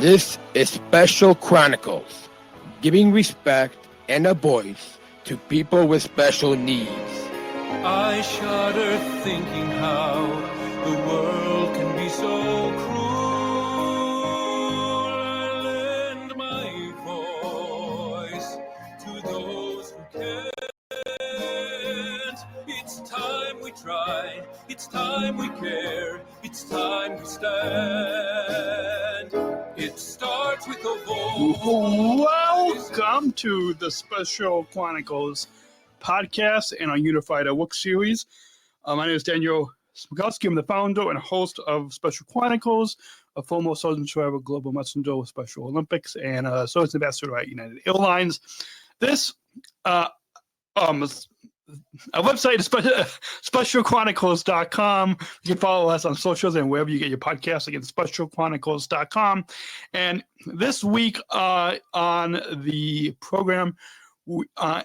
This is Special Chronicles, giving respect and a voice to people with special needs. I shudder thinking how the world can be so cruel. I lend my voice to those who can't. It's time we tried, it's time we cared, it's time we stand. It starts with a voice. Welcome to the Special Chronicles podcast and our Unified at Work series. My name is Daniel Smrokowski. I'm the founder and host of Special Chronicles, a former Sergeant Driver, Global Messenger with Special Olympics, and a Service Ambassador at United Airlines. This our website is specialchronicles.com. You can follow us on socials and wherever you get your podcasts, again, specialchronicles.com. And this week on the program, on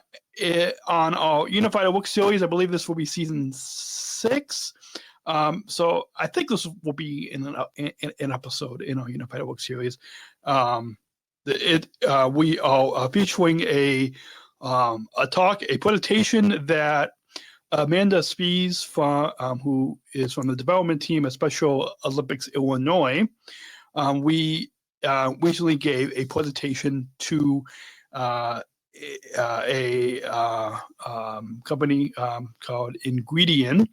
our Unified at Work series, I believe this will be season 6. So I think this will be in an episode in our Unified at Work series. We are featuring a presentation that Amanda Spies, who is from the development team at Special Olympics Illinois, we recently gave a presentation to a company called Ingredion,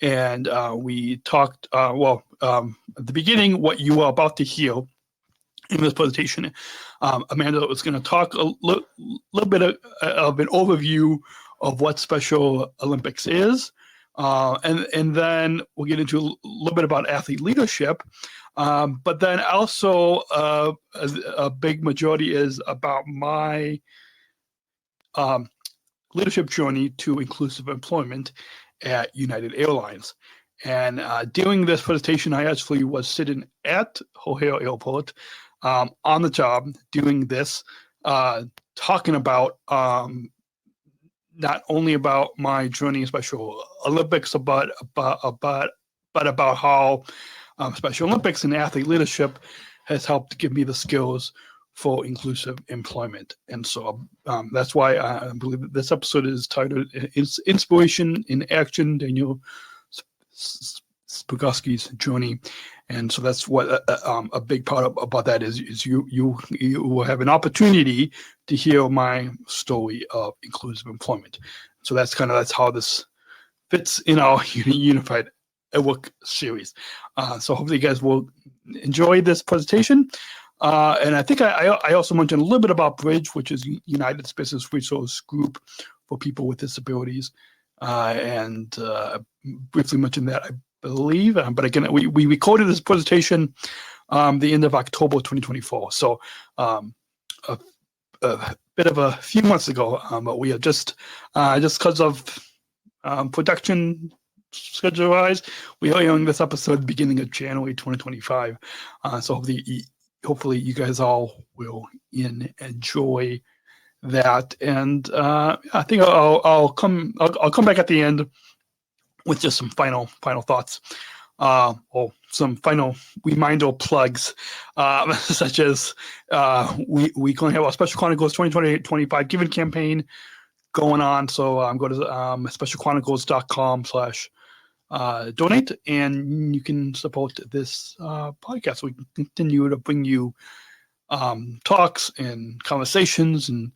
and we talked, at the beginning, what you are about to hear in this presentation. Amanda was going to talk a little bit of an overview of what Special Olympics is, and then we'll get into a little bit about athlete leadership, but then also a big majority is about my leadership journey to inclusive employment at United Airlines. And during this presentation, I actually was sitting at O'Hare Airport on the job doing this, talking about not only about my journey in Special Olympics, but about how Special Olympics and athlete leadership has helped give me the skills for inclusive employment. And so that's why I believe that this episode is titled Inspiration in Action, Daniel Smrokowski's Journey. And so that's what a big part about that is you will have an opportunity to hear my story of inclusive employment. So that's how this fits in our Unified at Work series. So hopefully you guys will enjoy this presentation. And I think I also mentioned a little bit about Bridge, which is United Business Resource Group for people with disabilities, and briefly mentioned that, I believe, but again, we recorded this presentation the end of October 2024, so a bit of a few months ago, but we are just because of production schedule wise, we are airing this episode at the beginning of January 2025, so hopefully you guys all will enjoy that. And I think I'll come back at the end with just some final thoughts, or some final reminder plugs, such as we going to have our Special Chronicles 2020-25 Giving campaign going on. So go to specialchronicles.com/donate, and you can support this podcast. So we can continue to bring you talks and conversations and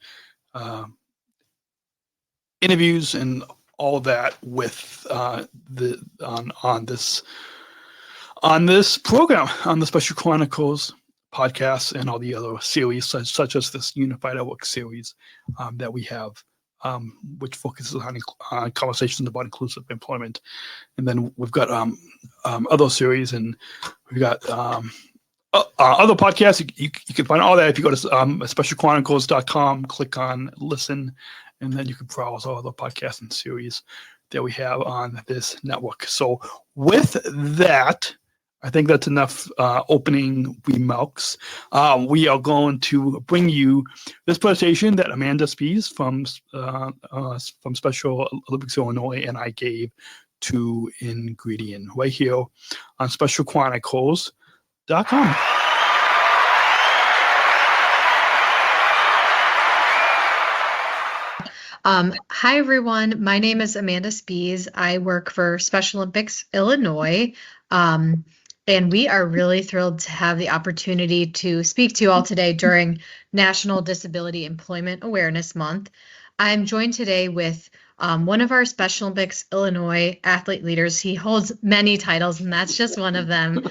interviews and all that with on this program, on the Special Chronicles podcast, and all the other series such as this Unified at Work series that we have, which focuses on conversations about inclusive employment. And then we've got other series, and we've got other podcasts. You can find all that if you go to specialchronicles.com, click on listen, and then you can browse all the podcasts and series that we have on this network. So with that, I think that's enough opening remarks. We are going to bring you this presentation that Amanda Spies from Special Olympics Illinois and I gave to Ingredion right here on specialchronicles.com. Hi, everyone. My name is Amanda Spees. I work for Special Olympics Illinois. And we are really thrilled to have the opportunity to speak to you all today during National Disability Employment Awareness Month. I'm joined today with one of our Special Olympics Illinois athlete leaders. He holds many titles, and that's just one of them.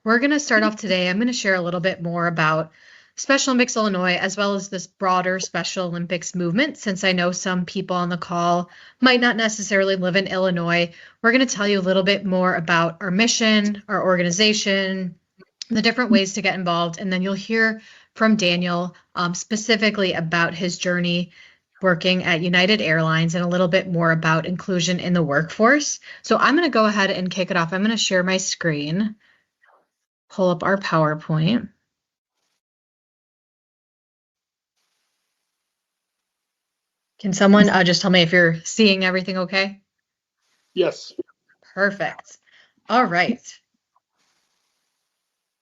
We're going to start off today. I'm going to share a little bit more about Special Olympics Illinois, as well as this broader Special Olympics movement, since I know some people on the call might not necessarily live in Illinois. We're going to tell you a little bit more about our mission, our organization, the different ways to get involved, and then you'll hear from Daniel specifically about his journey working at United Airlines and a little bit more about inclusion in the workforce. So I'm going to go ahead and kick it off. I'm going to share my screen, pull up our PowerPoint. Can someone just tell me if you're seeing everything okay? Yes. Perfect. All right.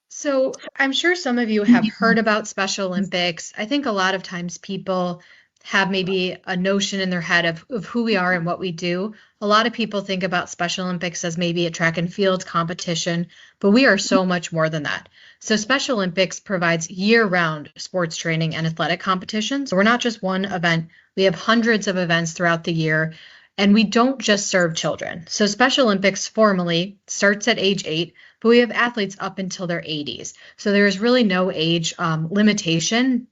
So I'm sure some of you have heard about Special Olympics. I think a lot of times people have maybe a notion in their head of who we are and what we do. A lot of people think about Special Olympics as maybe a track and field competition, but we are so much more than that. So Special Olympics provides year-round sports training and athletic competitions. So we're not just one event. We have hundreds of events throughout the year, and we don't just serve children. So Special Olympics formally starts at age 8, but we have athletes up until their 80s. So there is really no age limitation.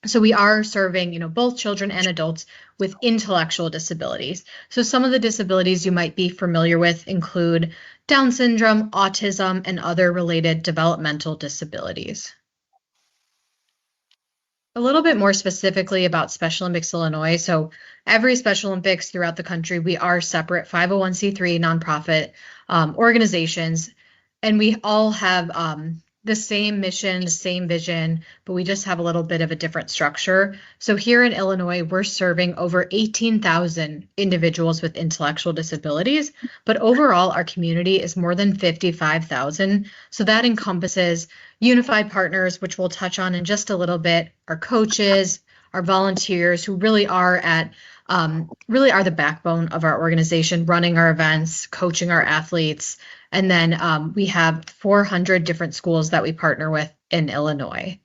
So we are serving, both children and adults with intellectual disabilities. So some of the disabilities you might be familiar with include Down syndrome, autism, and other related developmental disabilities. A little bit more specifically about Special Olympics Illinois. So every Special Olympics throughout the country, we are separate 501c3 nonprofit organizations, and we all have the same mission, the same vision, but we just have a little bit of a different structure. So here in Illinois, we're serving over 18,000 individuals with intellectual disabilities, but overall our community is more than 55,000. So that encompasses unified partners, which we'll touch on in just a little bit, our coaches, our volunteers who really are the backbone of our organization, running our events, coaching our athletes. And then we have 400 different schools that we partner with in Illinois.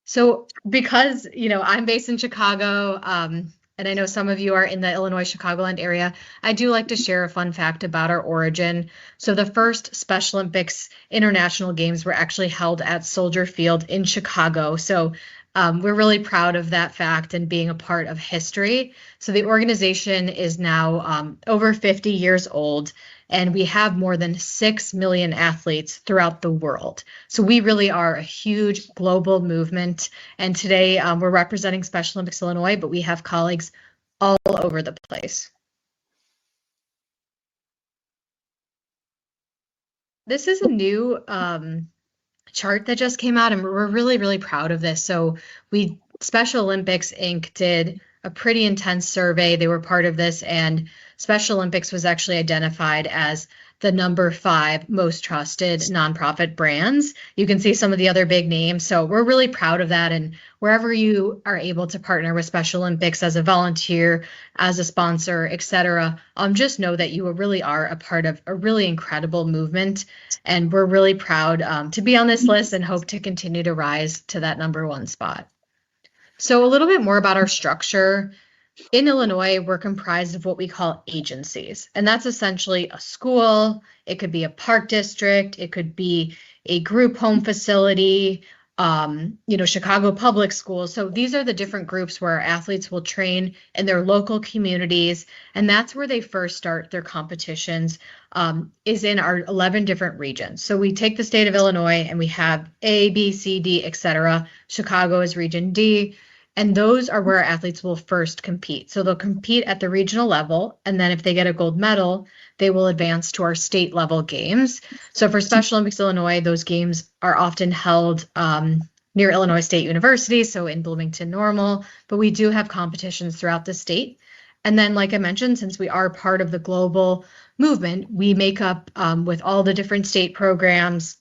So because, I'm based in Chicago, and I know some of you are in the Illinois Chicagoland area, I do like to share a fun fact about our origin. So the first Special Olympics International Games were actually held at Soldier Field in Chicago. So we're really proud of that fact and being a part of history. So the organization is now over 50 years old, and we have more than 6 million athletes throughout the world. So we really are a huge global movement. And today we're representing Special Olympics Illinois, but we have colleagues all over the place. This is a new chart that just came out, and we're really, really proud of this. So Special Olympics Inc. did a pretty intense survey. They were part of this, and Special Olympics was actually identified as the number 5 most trusted nonprofit brands. You can see some of the other big names. So we're really proud of that. And wherever you are able to partner with Special Olympics as a volunteer, as a sponsor, etc., just know that you really are a part of a really incredible movement. And we're really proud to be on this list and hope to continue to rise to that number 1 spot. So a little bit more about our structure. In Illinois, we're comprised of what we call agencies, and that's essentially a school. It could be a park district. It could be a group home facility, Chicago Public Schools. So these are the different groups where our athletes will train in their local communities, and that's where they first start their competitions, is in our 11 different regions. So we take the state of Illinois, and we have A, B, C, D, etc. Chicago is Region D. And those are where our athletes will first compete. So they'll compete at the regional level, and then if they get a gold medal, they will advance to our state level games. So for Special Olympics Illinois, those games are often held near Illinois State University, so in Bloomington Normal, but we do have competitions throughout the state. And then, like I mentioned, since we are part of the global movement, we make up with all the different state programs,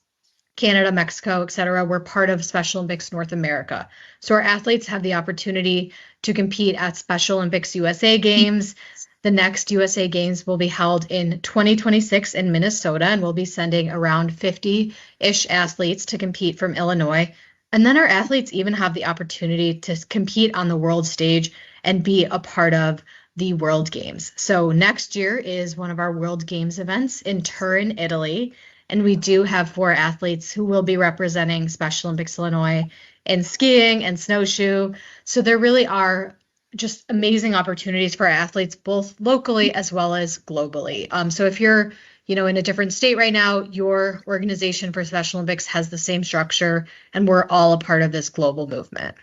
Canada, Mexico, et cetera, were part of Special Olympics North America. So our athletes have the opportunity to compete at Special Olympics USA Games. The next USA Games will be held in 2026 in Minnesota, and we'll be sending around 50-ish athletes to compete from Illinois. And then our athletes even have the opportunity to compete on the world stage and be a part of the World Games. So next year is one of our World Games events in Turin, Italy. And we do have 4 athletes who will be representing Special Olympics Illinois in skiing and snowshoe. So there really are just amazing opportunities for athletes, both locally as well as globally. So if you're, in a different state right now, your organization for Special Olympics has the same structure, and we're all a part of this global movement.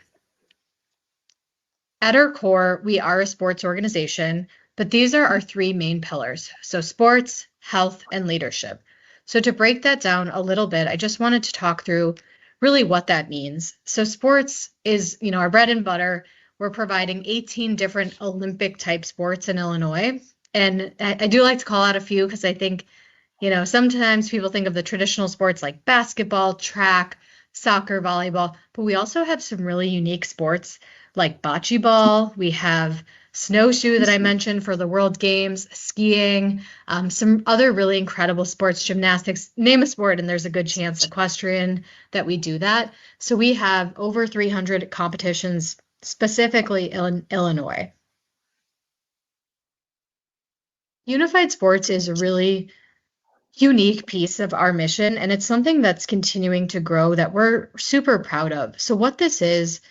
At our core, we are a sports organization, but these are our 3 main pillars. So sports, health, and leadership. So to break that down a little bit, I just wanted to talk through really what that means. So sports is, our bread and butter. We're providing 18 different Olympic type sports in Illinois. And I do like to call out a few because I think, sometimes people think of the traditional sports like basketball, track, soccer, volleyball, but we also have some really unique sports like bocce ball. We have snowshoe that I mentioned for the World Games, skiing, some other really incredible sports, gymnastics, name a sport, and there's a good chance equestrian that we do that. So we have over 300 competitions specifically in Illinois. Unified sports is a really unique piece of our mission, and it's something that's continuing to grow that we're super proud of. So what this is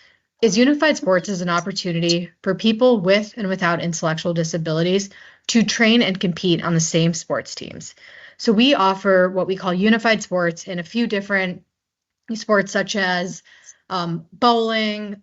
unified sports is an opportunity for people with and without intellectual disabilities to train and compete on the same sports teams. So we offer what we call unified sports in a few different sports such as bowling,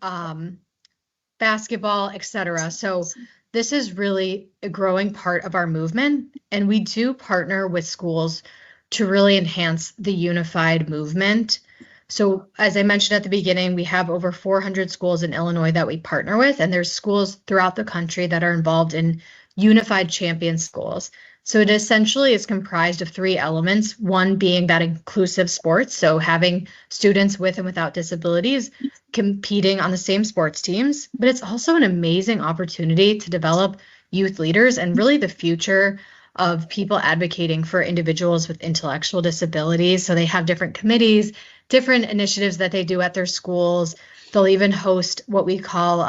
basketball, etc. So this is really a growing part of our movement, and we do partner with schools to really enhance the unified movement. So as I mentioned at the beginning, we have over 400 schools in Illinois that we partner with, and there's schools throughout the country that are involved in unified champion schools. So it essentially is comprised of 3 elements, one being that inclusive sports, so having students with and without disabilities competing on the same sports teams, but it's also an amazing opportunity to develop youth leaders and really the future of people advocating for individuals with intellectual disabilities. So they have different committees, different initiatives that they do at their schools. They'll even host what we call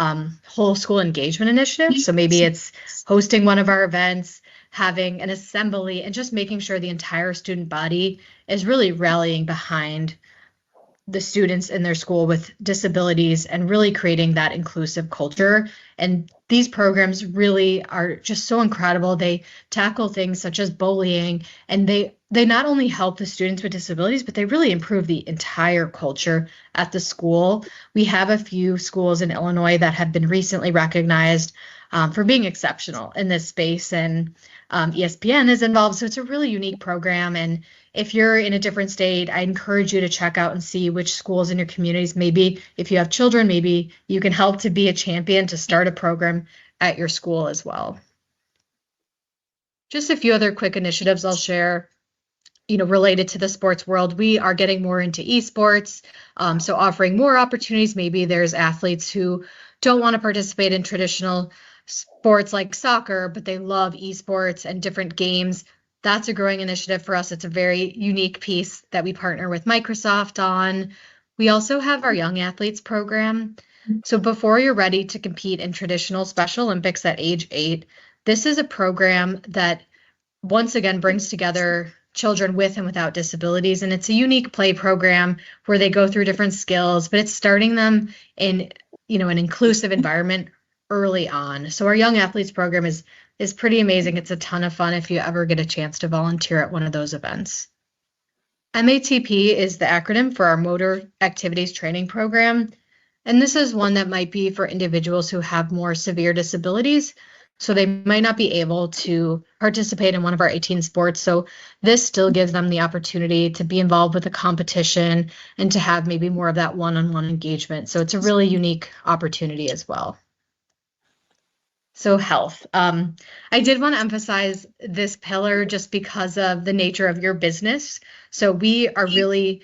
whole school engagement initiatives. So maybe it's hosting one of our events, having an assembly, and just making sure the entire student body is really rallying behind the students in their school with disabilities and really creating that inclusive culture. And these programs really are just so incredible. They tackle things such as bullying, and they not only help the students with disabilities, but they really improve the entire culture at the school. We have a few schools in Illinois that have been recently recognized for being exceptional in this space, and ESPN is involved. So it's a really unique program. And if you're in a different state, I encourage you to check out and see which schools in your communities, maybe if you have children, maybe you can help to be a champion to start a program at your school as well. Just a few other quick initiatives I'll share, related to the sports world. We are getting more into esports, so offering more opportunities. Maybe there's athletes who don't want to participate in traditional sports like soccer, but they love esports and different games. That's a growing initiative for us. It's a very unique piece that we partner with Microsoft on. We also have our Young Athletes program. So before you're ready to compete in traditional Special Olympics at age 8, this is a program that once again brings together children with and without disabilities. And it's a unique play program where they go through different skills, but it's starting them in, an inclusive environment early on. So our Young Athletes program is pretty amazing. It's a ton of fun if you ever get a chance to volunteer at one of those events. MATP is the acronym for our Motor Activities Training Program. And this is one that might be for individuals who have more severe disabilities. So they might not be able to participate in one of our 18 sports. So this still gives them the opportunity to be involved with a competition and to have maybe more of that one-on-one engagement. So it's a really unique opportunity as well. So health. I did want to emphasize this pillar just because of the nature of your business. So we are really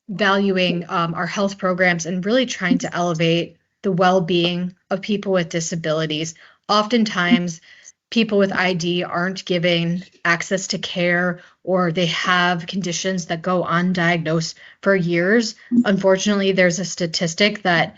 valuing our health programs and really trying to elevate the well-being of people with disabilities. Oftentimes, people with ID aren't given access to care, or they have conditions that go undiagnosed for years. Unfortunately, there's a statistic that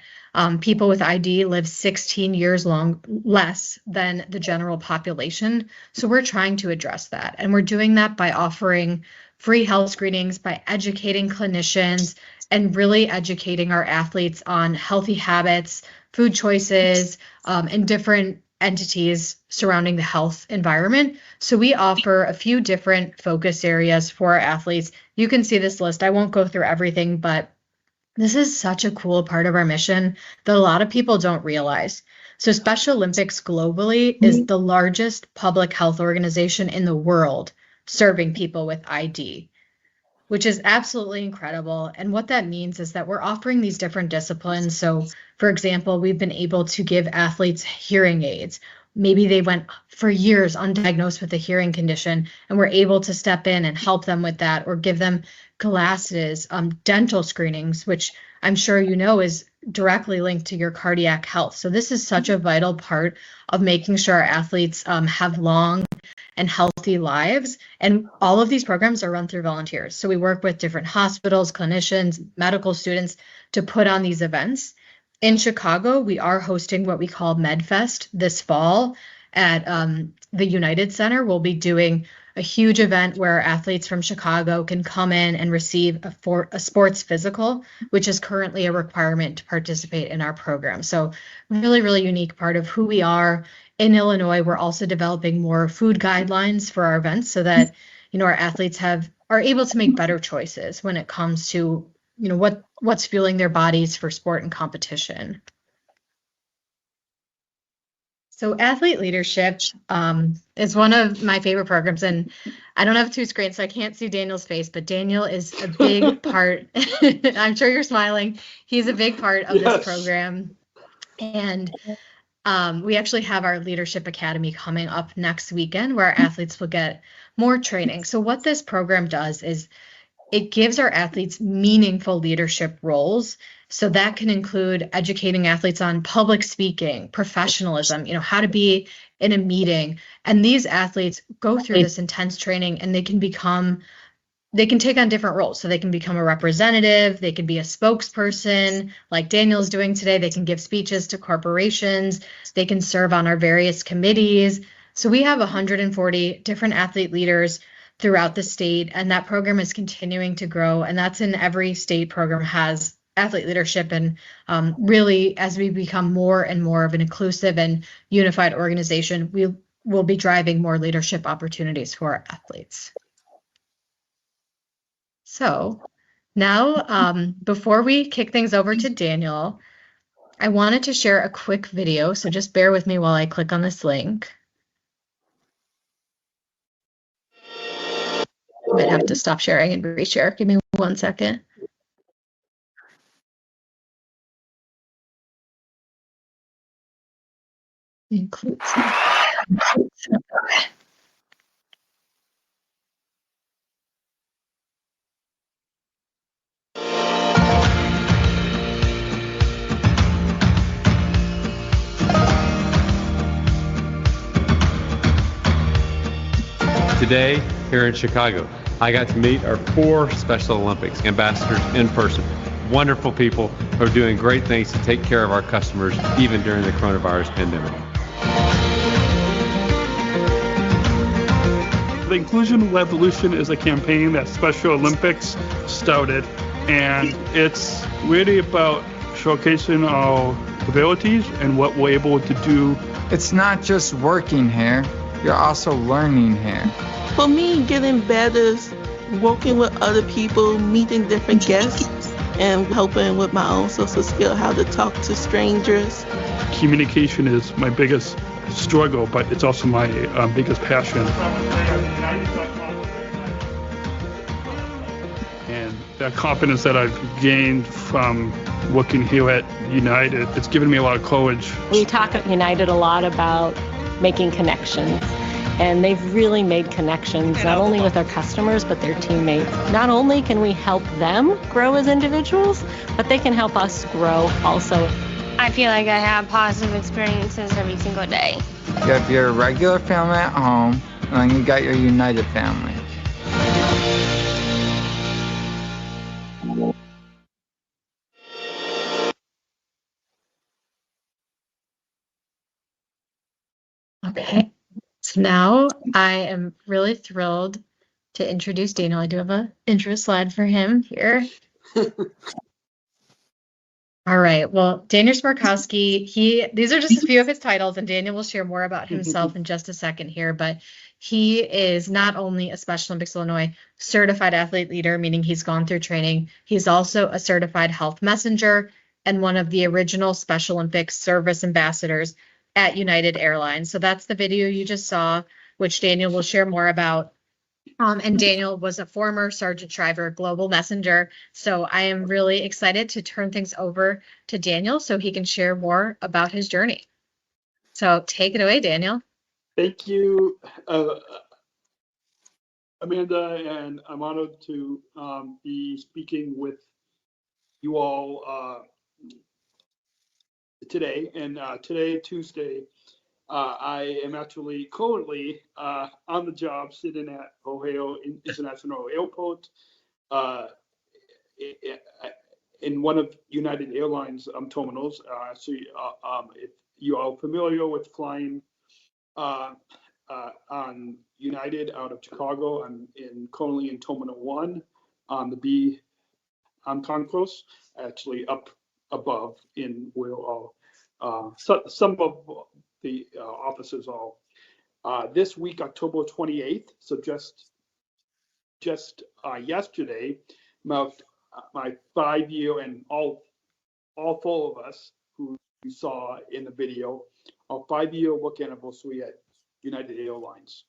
people with ID live 16 years less than the general population. So we're trying to address that. And we're doing that by offering free health screenings, by educating clinicians, and really educating our athletes on healthy habits, food choices, and different entities surrounding the health environment. So we offer a few different focus areas for our athletes. You can see this list. I won't go through everything, but this is such a cool part of our mission that a lot of people don't realize. So Special Olympics globally is the largest public health organization in the world serving people with ID, which is absolutely incredible. And what that means is that we're offering these different disciplines. So, for example, we've been able to give athletes hearing aids. Maybe they went for years undiagnosed with a hearing condition, and we're able to step in and help them with that, or give them glasses, dental screenings, which I'm sure you know is directly linked to your cardiac health. So this is such a vital part of making sure our athletes have long and healthy lives. And all of these programs are run through volunteers. So we work with different hospitals, clinicians, medical students to put on these events. In Chicago, we are hosting what we call MedFest this fall at the United Center. We'll be doing a huge event where athletes from Chicago can come in and receive a sports physical, which is currently a requirement to participate in our program. So really, really unique part of who we are. In Illinois, we're also developing more food guidelines for our events so that, our athletes are able to make better choices when it comes to, what's fueling their bodies for sport and competition. So athlete leadership is one of my favorite programs, and I don't have two screens, so I can't see Daniel's face, but Daniel is a big part. I'm sure you're smiling. He's a big part of this program. And we actually have our Leadership Academy coming up next weekend where our athletes will get more training. So what this program does is it gives our athletes meaningful leadership roles. So that can include educating athletes on public speaking, professionalism, how to be in a meeting. And these athletes go through this intense training and they can take on different roles. So they can become a representative, they can be a spokesperson like Daniel's doing today, they can give speeches to corporations, they can serve on our various committees. So we have 140 different athlete leaders throughout the state, and that program is continuing to grow. And that's in every state program has athlete leadership. And really, as we become more and more of an inclusive and unified organization, we will be driving more leadership opportunities for our athletes. So now, before we kick things over to Daniel, I wanted to share a quick video. So just bear with me while I click on this link. I might have to stop sharing and reshare. Give me 1 second. Includes. Okay. Today, here in Chicago, I got to meet our 4 Special Olympics ambassadors in person. Wonderful people who are doing great things to take care of our customers, even during the coronavirus pandemic. The Inclusion Revolution is a campaign that Special Olympics started, and it's really about showcasing our abilities and what we're able to do. It's not just working here, you're also learning here. For me, getting better is working with other people, meeting different guests, and helping with my own social skill, how to talk to strangers. Communication is my biggest struggle, but it's also my biggest passion. And that confidence that I've gained from working here at United, it's given me a lot of courage. We talk at United a lot about making connections And they've really made connections, not only with our customers, but their teammates. Not only can we help them grow as individuals, but they can help us grow also. I feel like I have positive experiences every single day. You have your regular family at home, and then you got your United family. Okay, so now I am really thrilled to introduce Daniel. I do have an intro slide for him here. All right, well, Daniel Smrokowski, these are just a few of his titles, and Daniel will share more about himself in just a second here, but he is not only a Special Olympics Illinois certified athlete leader, meaning he's gone through training, he's also a certified health messenger and one of the original Special Olympics service ambassadors at United Airlines. So that's the video you just saw, which Daniel will share more about. And Daniel was a former Sergeant Shriver Global Messenger. So I am really excited to turn things over to Daniel so he can share more about his journey. So take it away, Daniel. Thank you, Amanda, and I'm honored to be speaking with you all today. And today, Tuesday, I am actually currently on the job sitting at Ohio International Airport in one of United Airlines terminals. So if you are familiar with flying on United out of Chicago, I'm currently in Terminal 1 on the B concourse, actually up above in where some of the offices are. This week, October 28th, so just yesterday, marked my 5-year, and all 4 of us who you saw in the video, our 5-year work anniversary at United Airlines.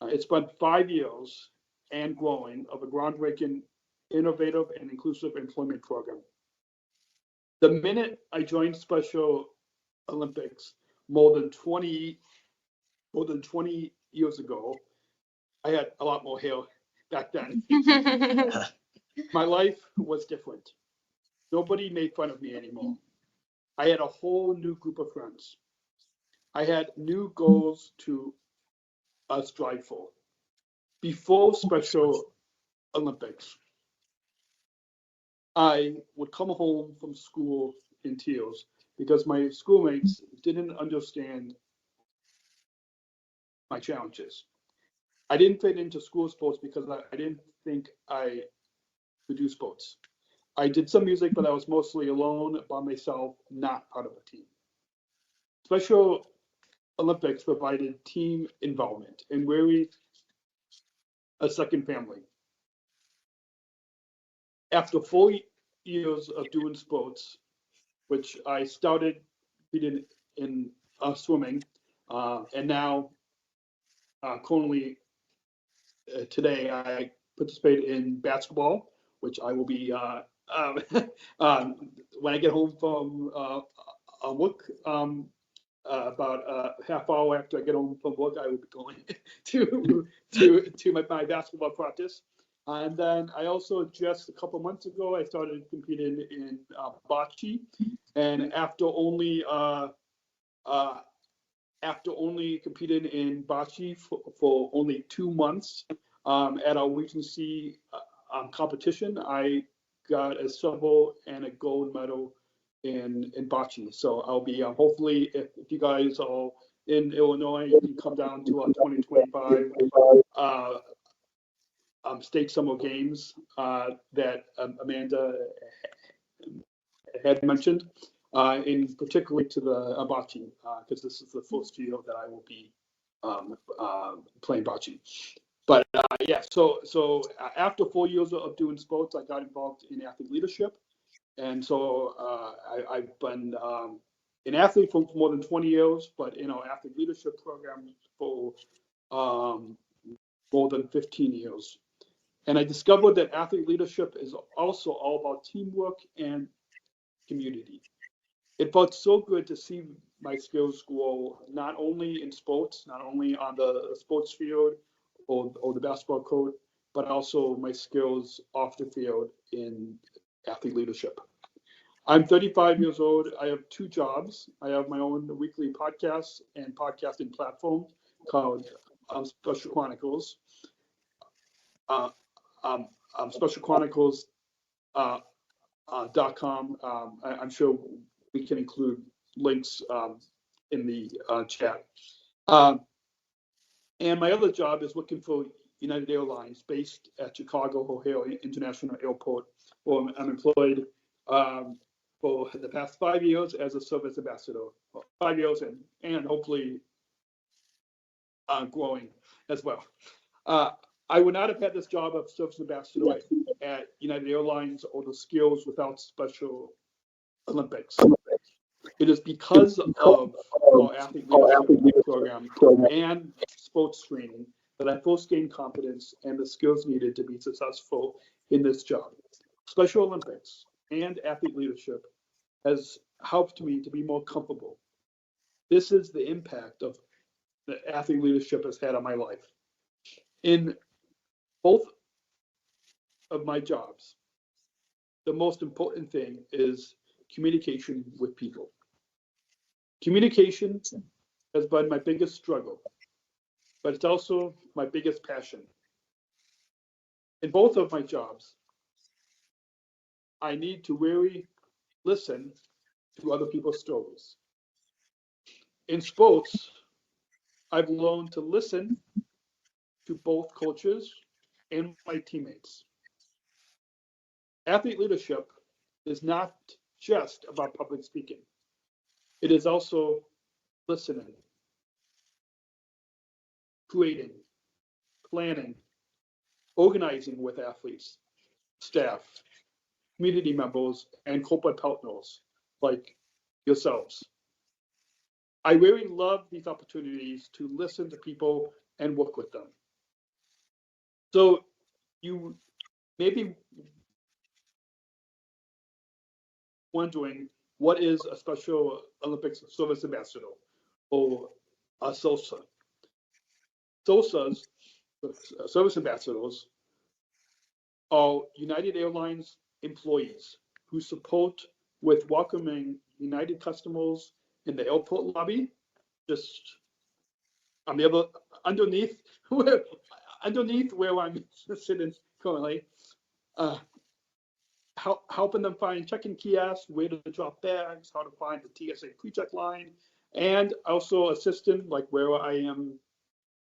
It's been 5 years and growing of a groundbreaking, innovative, and inclusive employment program. The minute I joined Special Olympics more than 20 years ago, I had a lot more hair back then. My life was different. Nobody made fun of me anymore. I had a whole new group of friends. I had new goals to strive for. Before Special Olympics, I would come home from school in tears because my schoolmates didn't understand my challenges. I didn't fit into school sports because I didn't think I could do sports. I did some music, but I was mostly alone by myself, not part of a team. Special Olympics provided team involvement and really a second family. After 4 years of doing sports, which I started in swimming, and now currently today I participate in basketball, which I will be when I get home from work. About a half hour after I get home from work, I will be going to my basketball practice. And then I also, just a couple months ago, I started competing in bocce. And after only competing in bocce for only 2 months at our Regency competition, I got a silver and a gold medal in bocce. So I'll be hopefully, if you guys are in Illinois, you can come down to our 2025 state summer games that Amanda had mentioned, in particularly to the bocce, because this is the first year that I will be playing bocce. But yeah, so after 4 years of doing sports, I got involved in athlete leadership. And so I've been an athlete for more than 20 years, but in our athlete leadership program for more than 15 years. And I discovered that athlete leadership is also all about teamwork and community. It felt so good to see my skills grow, not only in sports, not only on the sports field or the basketball court, but also my skills off the field in athlete leadership. I'm 35 years old. I have two jobs. I have my own weekly podcast and podcasting platform called Special Chronicles. Special Chronicles .com. I'm sure we can include links in the chat. And my other job is working for United Airlines based at Chicago O'Hare International Airport, where I'm employed for the past 5 years as a service ambassador. 5 years and hopefully growing as well. I would not have had this job of service ambassador at United Airlines or the skills without Special Olympics. It is because of our athlete leadership program and sports training that I first gained confidence and the skills needed to be successful in this job. Special Olympics and athlete leadership has helped me to be more comfortable. This is the impact of the athlete leadership has had on my life. In both of my jobs, the most important thing is communication with people. Communication has been my biggest struggle, but it's also my biggest passion. In both of my jobs, I need to really listen to other people's stories. In sports, I've learned to listen to both coaches and my teammates. Athlete leadership is not just about public speaking. It is also listening, creating, planning, organizing with athletes, staff, community members, and corporate partners like yourselves. I really love these opportunities to listen to people and work with them. So you may be wondering, what is a Special Olympics service ambassador or a SOSA? SOSAs, service ambassadors, are United Airlines employees who support with welcoming United customers in the airport lobby, just on the other underneath where I'm sitting currently, helping them find check-in kiosks, where to drop bags, how to find the TSA pre-check line, and also assisting like where I am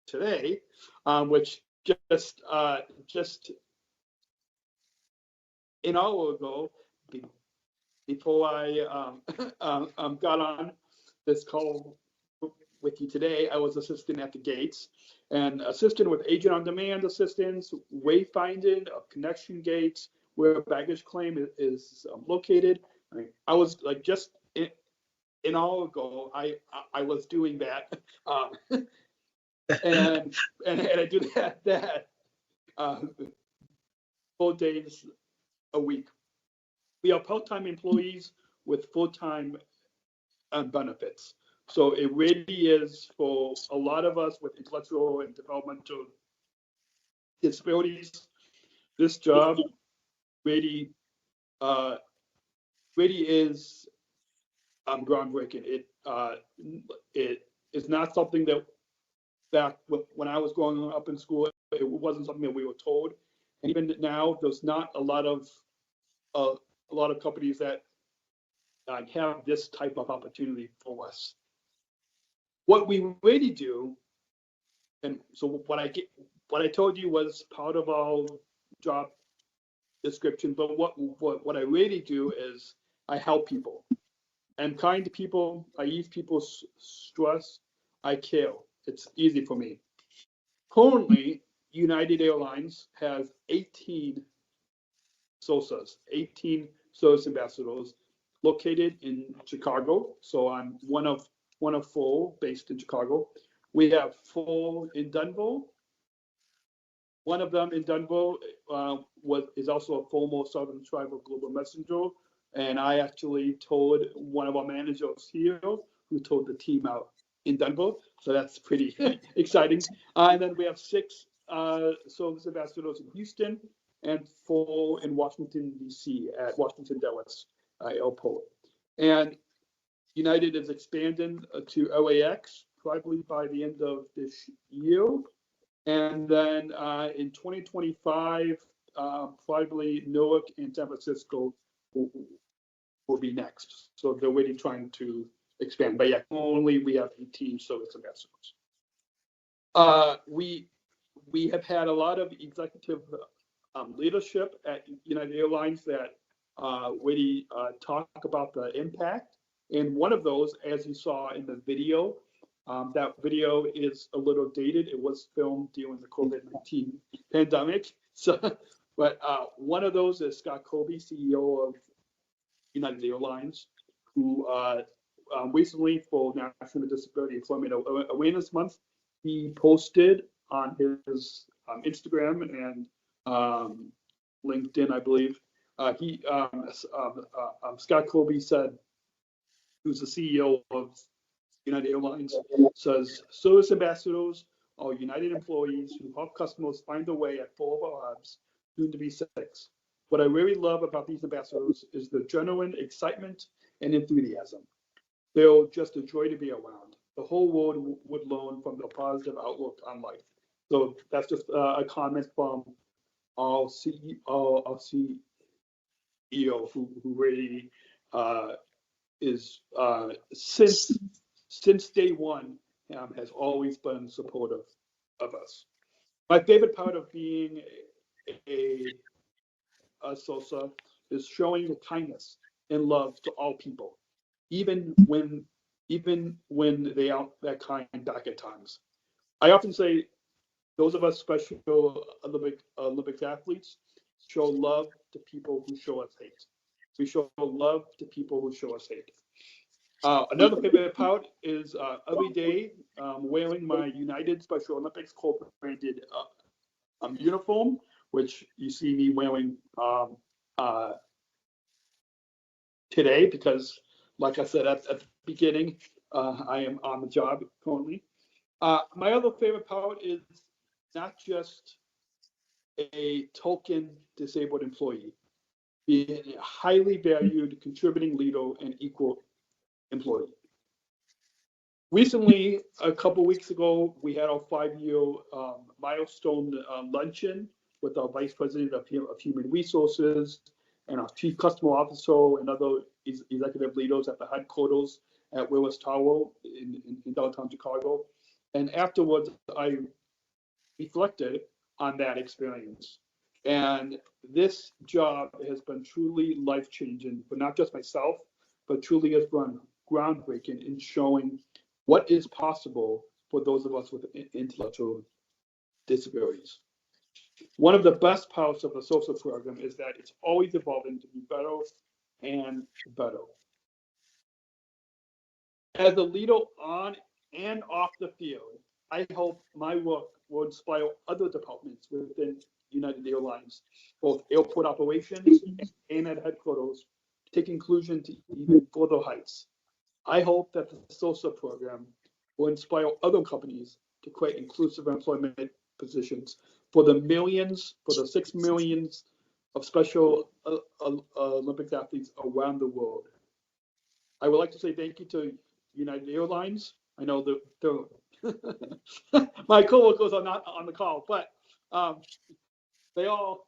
today, which just an hour ago, before I got on this call with you today, I was assisting at the gates and assisting with agent on demand assistance, wayfinding of connection gates, where baggage claim is located. I was like just an hour ago, I was doing that, and I do that 4 days a week. We are part-time employees with full-time benefits. So it really is for a lot of us with intellectual and developmental disabilities. This job really is groundbreaking. It is not something that back when I was growing up in school, it wasn't something that we were told. And even now, there's not a lot of companies that have this type of opportunity for us. What we really do, and so what I told you was part of our job description, but what I really do is I help people. I'm kind to people, I ease people's stress, I care. It's easy for me. Currently, United Airlines has 18 SOSAs, 18 service ambassadors located in Chicago. So I'm one of 4 based in Chicago. We have 4 in Denver. One of them in Denver is also a former Southern Tribal Global Messenger And I actually told one of our managers here who told the team out in Denver. So that's pretty exciting. And then we have 6 service ambassadors in Houston and 4 in Washington, D.C. at Washington Dulles Airport. And United is expanding to LAX probably by the end of this year. And then in 2025, probably Newark and San Francisco will be next. So they're really trying to expand. But yeah, only we have 18 service ambassadors. We have had a lot of executive leadership at United Airlines that really talk about the impact. And one of those, as you saw in the video, that video is a little dated. It was filmed during the COVID-19 pandemic. So, but one of those is Scott Colby, CEO of United Airlines, who recently, for National Disability Employment Awareness Month, he posted on his Instagram and LinkedIn, I believe. Scott Colby said, who's the CEO of United Airlines, says, service ambassadors are United employees who help customers find a way at 4 of our hubs, soon to be 6. What I really love about these ambassadors is the genuine excitement and enthusiasm. They're just a joy to be around. The whole world would learn from their positive outlook on life. So that's just a comment from our CEO, who really is since day one has always been supportive of us. My favorite part of being a SOSA is showing the kindness and love to all people, even when they aren't that kind back at times. I often say those of us special Olympics athletes show love to people who show us hate. We show love to people who show us hate. Another favorite part is every day wearing my United Special Olympics co-branded uniform, which you see me wearing today because, like I said at the beginning, I am on the job currently. My other favorite part is not just a token disabled employee, being a highly valued contributing leader and equal employee. Recently, a couple weeks ago, we had our 5-year milestone luncheon with our Vice President of Human Resources and our Chief Customer Officer and other executive leaders at the headquarters at Willis Tower in downtown Chicago. And afterwards, I reflected on that experience. And this job has been truly life-changing for not just myself, but truly has been groundbreaking in showing what is possible for those of us with intellectual disabilities. One of the best parts of the social program is that it's always evolving to be better and better. As a leader on and off the field, I hope my work will inspire other departments within United Airlines, both airport operations and at headquarters, to take inclusion to even further heights. I hope that the SOSA program will inspire other companies to create inclusive employment positions for the 6 millions of Special Olympics athletes around the world. I would like to say thank you to United Airlines. I know that my coworkers are not on the call, but they all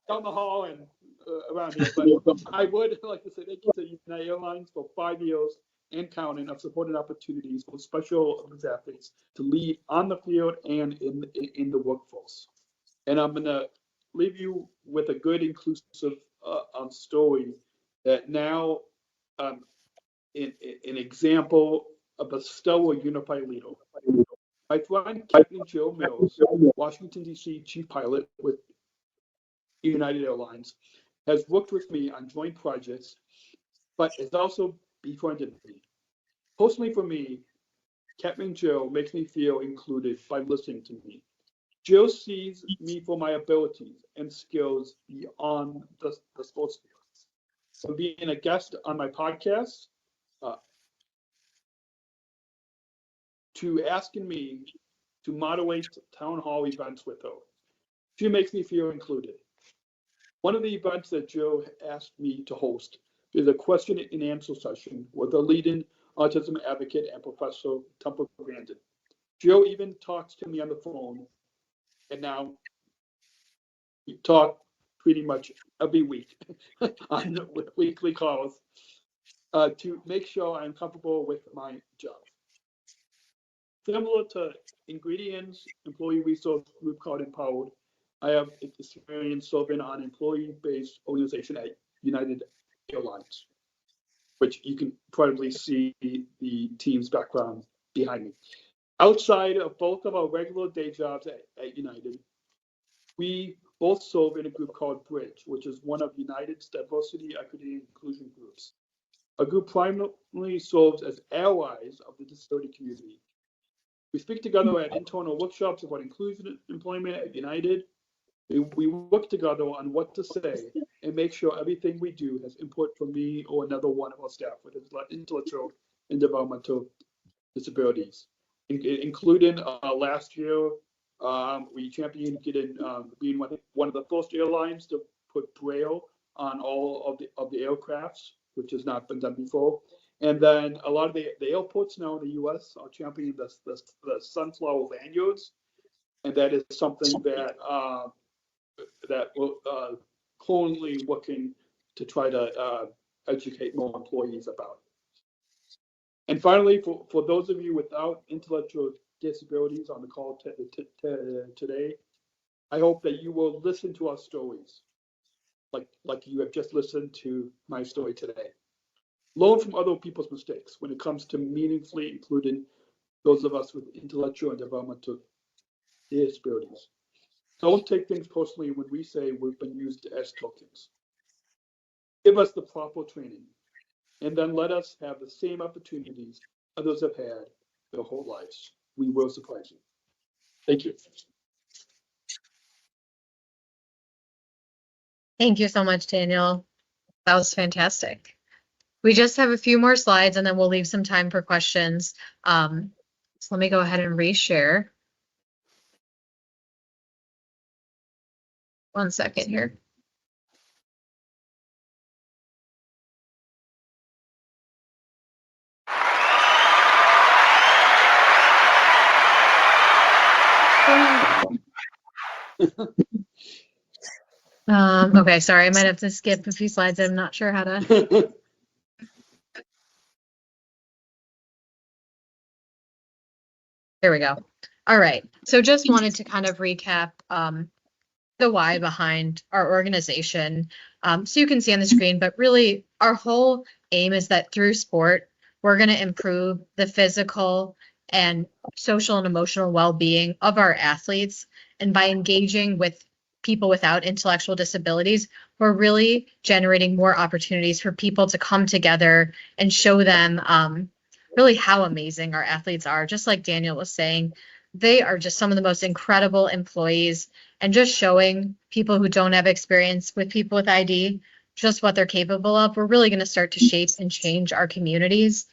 down the hall and around here. But I would like to say thank you to United Airlines for 5 years and counting of supporting opportunities for Special Olympics athletes to lead on the field and in the workforce. And I'm going to leave you with a good, inclusive story that now an example of a stellar unified leader. My friend Captain Joe Mills, Washington, D.C. chief pilot with United Airlines, has worked with me on joint projects, but has also befriended me. Personally, for me, Captain Joe makes me feel included by listening to me. Joe sees me for my abilities and skills beyond the sports field. for being a guest on my podcast, to asking me to moderate town hall events with her. She makes me feel included. One of the events that Joe asked me to host is a question and answer session with a leading autism advocate and Professor Temple Grandin. Joe even talks to me on the phone, and now we talk pretty much every week on weekly calls to make sure I'm comfortable with my job. Similar to Ingredion's employee resource group called Empowered, I have experience serving on employee-based organization at United Airlines, which you can probably see the team's background behind me. Outside of both of our regular day jobs at United, we both serve in a group called Bridge, which is one of United's diversity, equity, and inclusion groups. A group primarily serves as allies of the disability community. We speak together at internal workshops about inclusion employment at United. We work together on what to say and make sure everything we do has input from me or another one of our staff with intellectual and developmental disabilities, including last year, we championed being one of the first airlines to put Braille on all of the aircrafts, which has not been done before. And then a lot of the airports now in the U.S. are championing the sunflower lanyards, and that is something that we're currently working to try to educate more employees about. And finally, for those of you without intellectual disabilities on the call today, I hope that you will listen to our stories, like you have just listened to my story today. Learn from other people's mistakes when it comes to meaningfully including those of us with intellectual and developmental disabilities. Don't take things personally when we say we've been used as tokens. Give us the proper training, and then let us have the same opportunities others have had their whole lives. We will surprise you. Thank you. Thank you so much, Daniel. That was fantastic. We just have a few more slides and then we'll leave some time for questions. So let me go ahead and reshare. One second here. Okay, sorry, I might have to skip a few slides. I'm not sure how to. There we go. All right, so just wanted to kind of recap the why behind our organization. So you can see on the screen, but really our whole aim is that through sport, we're going to improve the physical and social and emotional well-being of our athletes. And by engaging with people without intellectual disabilities, we're really generating more opportunities for people to come together and show them really how amazing our athletes are. Just like Daniel was saying, they are just some of the most incredible employees, and just showing people who don't have experience with people with ID just what they're capable of. We're really going to start to shape and change our communities.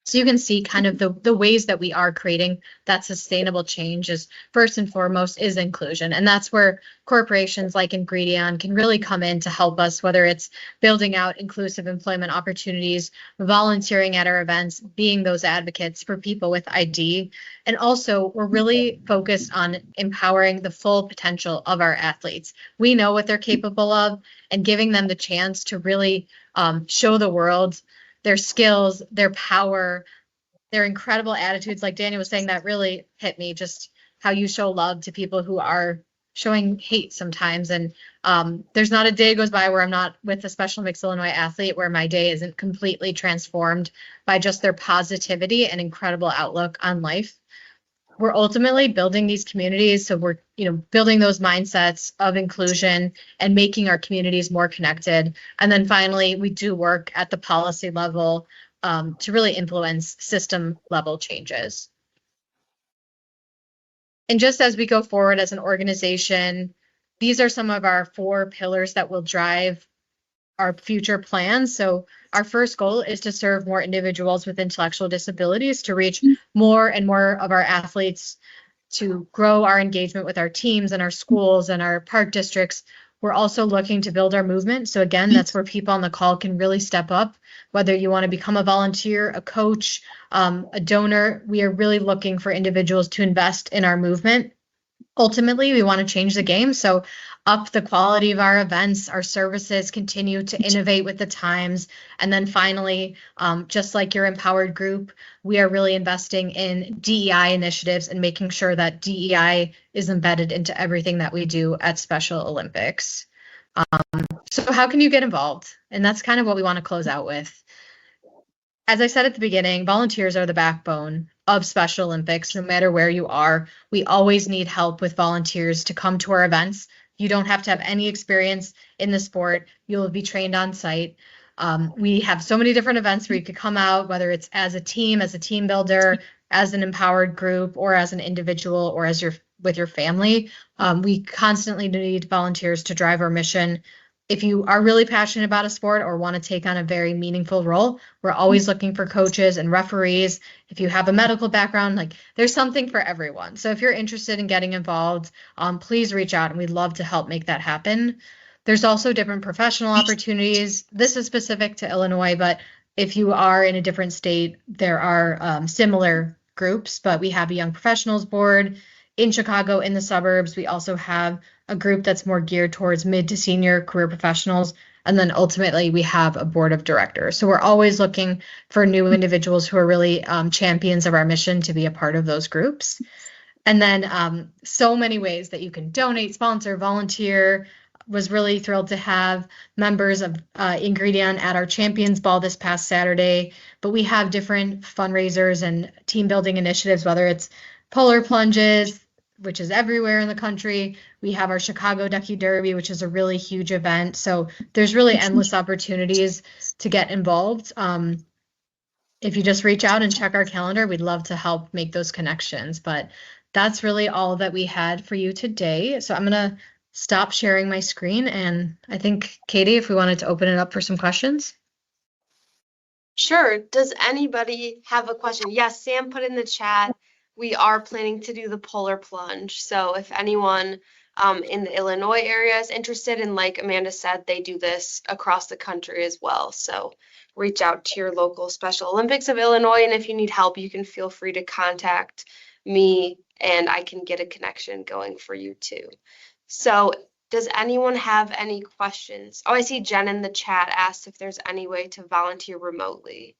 So you can see kind of the ways that we are creating that sustainable change is first and foremost is inclusion. And that's where corporations like Ingredion can really come in to help us, whether it's building out inclusive employment opportunities, volunteering at our events, being those advocates for people with ID. And also we're really focused on empowering the full potential of our athletes. We know what they're capable of, and giving them the chance to really show the world their skills, their power, their incredible attitudes. Like Daniel was saying, that really hit me, just how you show love to people who are showing hate sometimes. And there's not a day goes by where I'm not with a Special Olympics Illinois athlete where my day isn't completely transformed by just their positivity and incredible outlook on life. We're ultimately building these communities. So we're, building those mindsets of inclusion and making our communities more connected. And then finally, we do work at the policy level to really influence system level changes. And just as we go forward as an organization, these are some of our 4 pillars that will drive our future plans. So our first goal is to serve more individuals with intellectual disabilities, to reach more and more of our athletes, to grow our engagement with our teams and our schools and our park districts. We're also looking to build our movement. So again, that's where people on the call can really step up, whether you want to become a volunteer, a coach, a donor. We are really looking for individuals to invest in our movement. Ultimately, we want to change the game. So up the quality of our events, our services, continue to innovate with the times. And then finally, just like your empowered group, we are really investing in DEI initiatives and making sure that DEI is embedded into everything that we do at Special Olympics. So how can you get involved? And that's kind of what we want to close out with. As I said at the beginning, volunteers are the backbone of Special Olympics, no matter where you are. We always need help with volunteers to come to our events. You don't have to have any experience in the sport. You'll be trained on site. We have so many different events where you could come out, whether it's as a team builder, as an empowered group, or as an individual, or as with your family. We constantly need volunteers to drive our mission. If you are really passionate about a sport or want to take on a very meaningful role, we're always looking for coaches and referees. If you have a medical background, like there's something for everyone. So if you're interested in getting involved, please reach out and we'd love to help make that happen. There's also different professional opportunities. This is specific to Illinois, but if you are in a different state, there are similar groups, but we have a young professionals board in Chicago, in the suburbs. We also have a group that's more geared towards mid to senior career professionals. And then ultimately we have a board of directors. So we're always looking for new individuals who are really champions of our mission to be a part of those groups. And then so many ways that you can donate, sponsor, volunteer. Was really thrilled to have members of Ingredion at our Champions Ball this past Saturday. But we have different fundraisers and team building initiatives, whether it's polar plunges, which is everywhere in the country. We have our Chicago Ducky Derby, which is a really huge event. So there's really endless opportunities to get involved. If you just reach out and check our calendar, we'd love to help make those connections. But that's really all that we had for you today. So I'm going to stop sharing my screen. And I think, Katie, if we wanted to open it up for some questions. Sure. Does anybody have a question? Yes, Sam put in the chat. We are planning to do the polar plunge. So if anyone in the Illinois area is interested, and like Amanda said, they do this across the country as well. So reach out to your local Special Olympics of Illinois. And if you need help, you can feel free to contact me and I can get a connection going for you too. So does anyone have any questions? Oh, I see Jen in the chat asked if there's any way to volunteer remotely.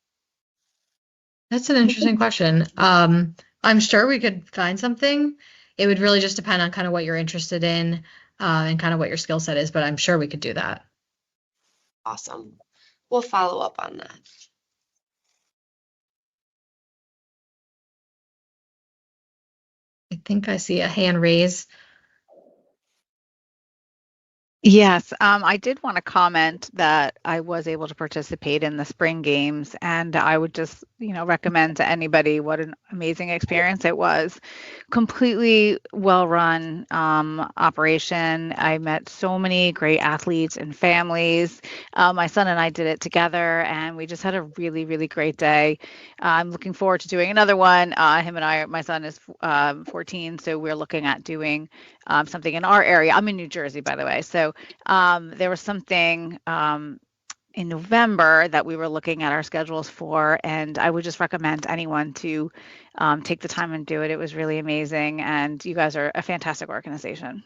That's an interesting question. I'm sure we could find something. It would really just depend on kind of what you're interested in and kind of what your skill set is, but I'm sure we could do that. Awesome. We'll follow up on that. I think I see a hand raise. Yes, I did want to comment that I was able to participate in the spring games, and I would just, recommend to anybody what an amazing experience it was. Completely well-run operation. I met so many great athletes and families. My son and I did it together, and we just had a really, really great day. I'm looking forward to doing another one. My son is 14, so we're looking at doing something in our area. I'm in New Jersey, by the way. So there was something in November that we were looking at our schedules for, and I would just recommend anyone to take the time and do it. It was really amazing, and you guys are a fantastic organization.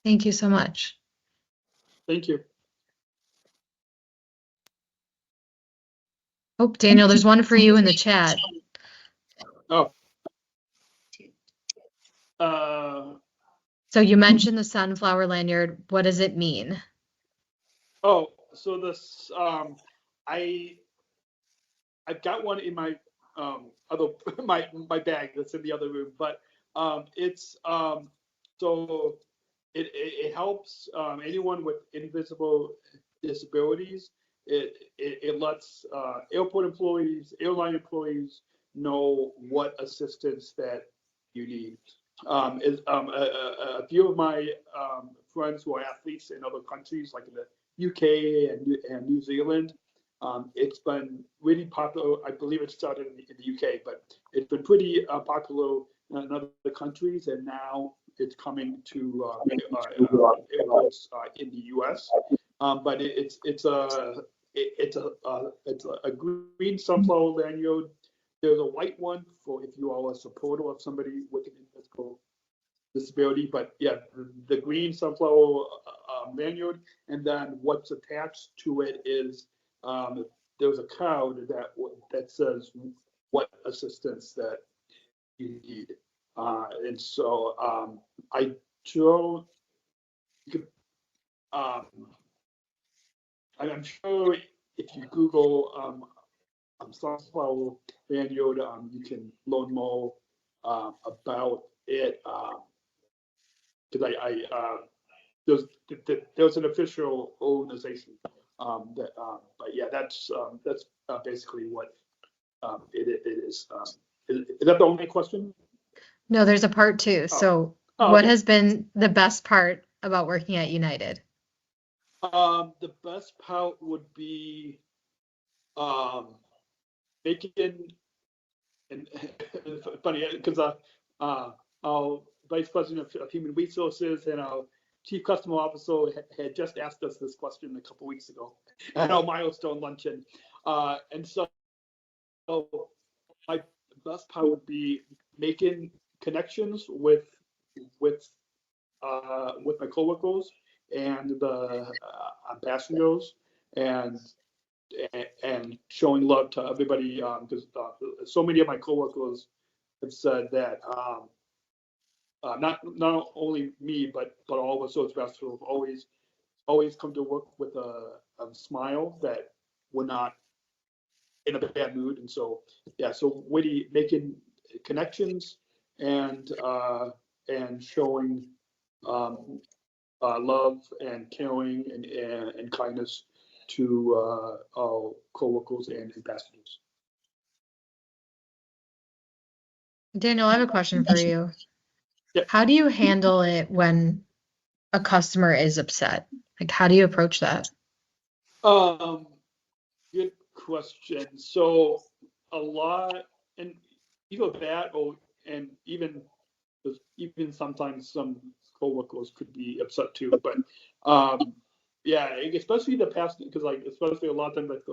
Thank you so much. Thank you. Oh, Daniel, there's one for you in the chat. Oh. So you mentioned the sunflower lanyard. What does it mean? Oh, so this I've got one in my my bag that's in the other room, but it's so it helps anyone with invisible disabilities. It lets airport employees, airline employees know what assistance that you need. A few of my friends who are athletes in other countries, like in the UK and New Zealand. It's been really popular. I believe it started in the UK, but it's been pretty popular in other countries, and now it's coming to airports in the US. But it's a green sunflower lanyard. There's a white one for if you are a supporter of somebody with an invisible disability. But yeah, the green sunflower lanyard, and then what's attached to it is there's a card that says what assistance that you need, and so I don't. I'm sure if you Google sunflower lanyard, you can learn more about it. Because there's an official organization but yeah, that's basically what it is. Is that the only question? No, there's a part two. So what has been the best part about working at United? The best part would be making, and funny because our vice president of human resources and our chief customer officer had just asked us this question a couple weeks ago at our milestone luncheon, and so my best part would be making connections with my coworkers and the ambassadors, and showing love to everybody, because so many of my coworkers have said that not only me but all of us those ambassadors have always come to work with a smile, that we're not in a bad mood. And so yeah, so Witty making connections and showing love and caring and kindness to our coworkers and ambassadors. Daniel, I have a question for you. Yeah. How do you handle it when a customer is upset? Like, how do you approach that? Good question. So a lot, and either that and even sometimes some coworkers could be upset too. But yeah, especially the past, because like especially a lot of times like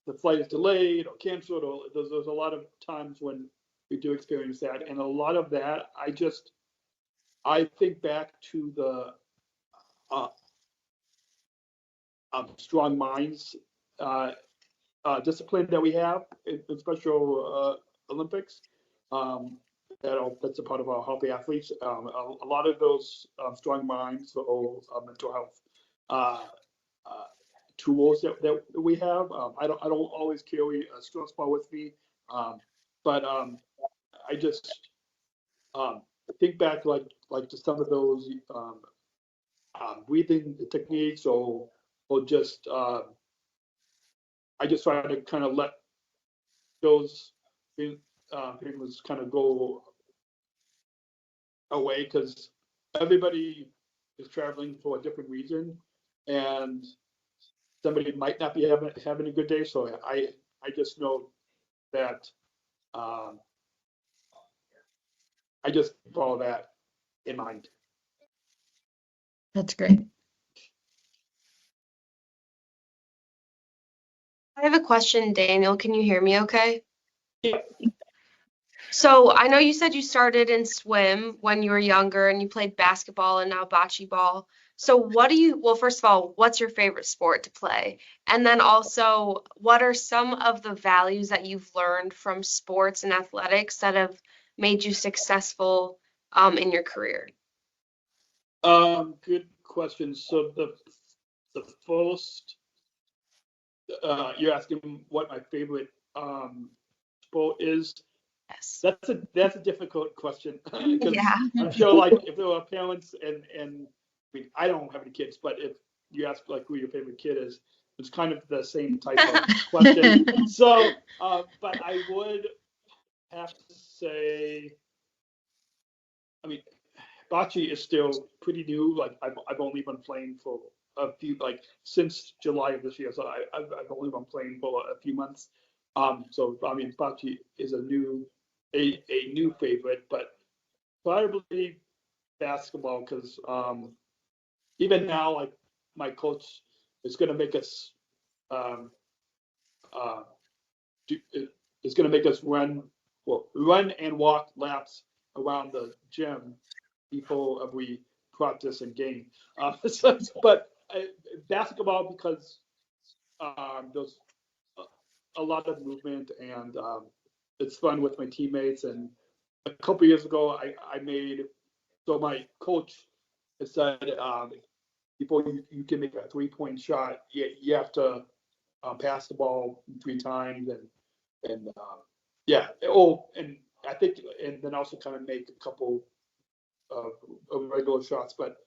the flight is delayed or canceled, or there's a lot of times when we do experience that, and a lot of that I think back to the strong minds discipline that we have in Special Olympics. That's a part of our healthy athletes. A lot of those strong minds or mental health tools that we have. I don't always carry a stress ball with me, but I just think back like to some of those breathing techniques, or just I just try to kind of let those things kind of go away, because everybody is traveling for a different reason, and somebody might not be having a good day. So I just know that I just follow that in mind. That's great. I have a question, Daniel. Can you hear me okay? Yeah. So I know you said you started in swim when you were younger and you played basketball and now bocce ball. So well, first of all, what's your favorite sport to play? And then also, what are some of the values that you've learned from sports and athletics that have made you successful in your career? Good question. So the first, you're asking what my favorite sport is. Yes. That's a difficult question, because Yeah. I'm sure like if there are parents and I mean I don't have any kids, but if you ask like who your favorite kid is, it's kind of the same type of question. So, but I would have to say, I mean, bocce is still pretty new. Like I've only been playing for a few, like since July of this year. So I've only been playing for a few months. So I mean, bocce is a new favorite, but probably basketball because even now, like my coach is going to make us um, uh, is going to make us run and walk laps around the gym before we practice and game. But basketball because there's a lot of movement and it's fun with my teammates. And a couple years ago, I made so my coach said before you can make a 3-point shot, you have to pass the ball 3 times and yeah. Oh, and I think and then also kind of make a couple of regular shots. But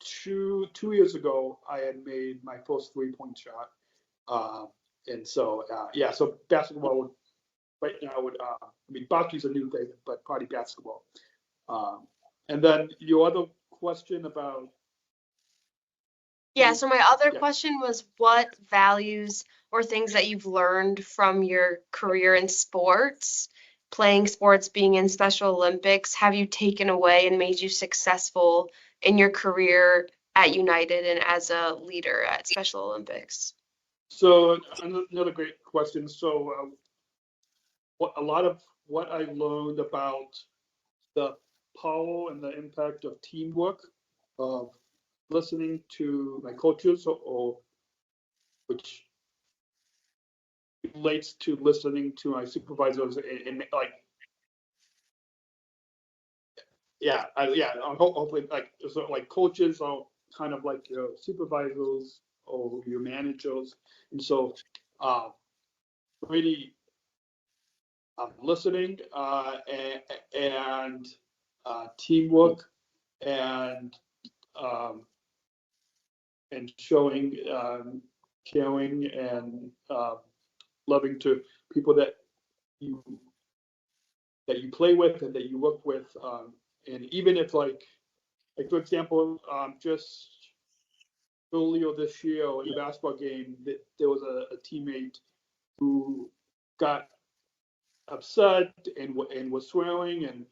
2 years ago, I had made my first 3-point shot, and so yeah. So basketball would right now would I mean hockey's a new thing, but probably basketball. And then your other question about Yeah, so my other yeah. question was what values or things that you've learned from your career in sports, playing sports, being in Special Olympics, have you taken away and made you successful in your career at United and as a leader at Special Olympics? So another great question. So a lot of what I learned about the power and the impact of teamwork, of listening to my coaches, or which relates to listening to my supervisors and like hopefully like so like coaches are kind of like your supervisors or your managers, and so really listening and teamwork and um, showing caring and loving to people that you play with and that you work with, and even if like for example, just earlier this year in the basketball game, there was a teammate who got upset and was swearing